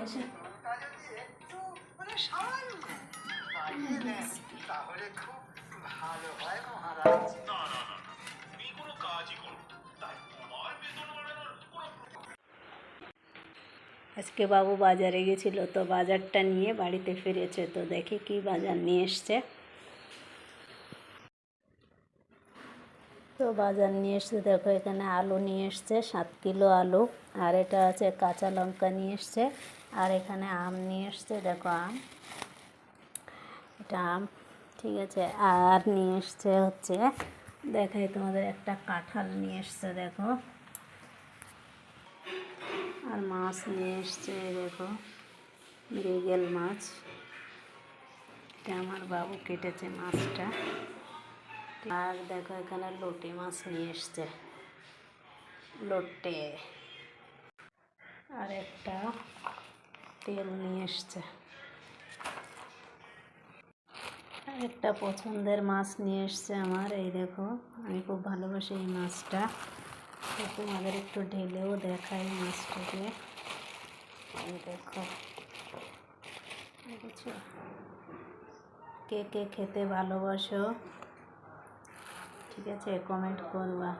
এসে আজকে বাবু বাজারে গেছিল, তো বাজারটা নিয়ে বাড়িতে ফিরেছে। তো দেখি কি বাজার নিয়ে এসছে। তো বাজার নিয়ে এসছে, দেখো এখানে আলু নিয়ে এসছে 7 কিলো আলু, আর এটা আছে কাঁচা লঙ্কা নিয়ে এসছে, আর এখানে আম নিয়ে এসছে, দেখো আম, এটা আম, ঠিক আছে। আর নিয়ে এসছে হচ্ছে, দেখাই তোমাদের, একটা কাঁঠাল নিয়ে এসছে, দেখো। আর মাছ নিয়ে এসছে, দেখো মৃগেল মাছ, এটা আমার বাবু কেটেছে মাছটা। আর দেখো এখানে লোটে মাছ নিয়ে এসছে, লোটে। আর একটা তেল নিয়ে এসছে। আর একটা পছন্দের মাছ নিয়ে এসছে আমার, এই দেখো, আমি খুব ভালোবাসি এই মাছটা। তো তোমাদের একটু ঢেলেও দেখাই মাছটাকে, এই দেখো, বুঝছো? কে কে খেতে ভালোবাসো, ঠিক আছে, কমেন্ট করবা।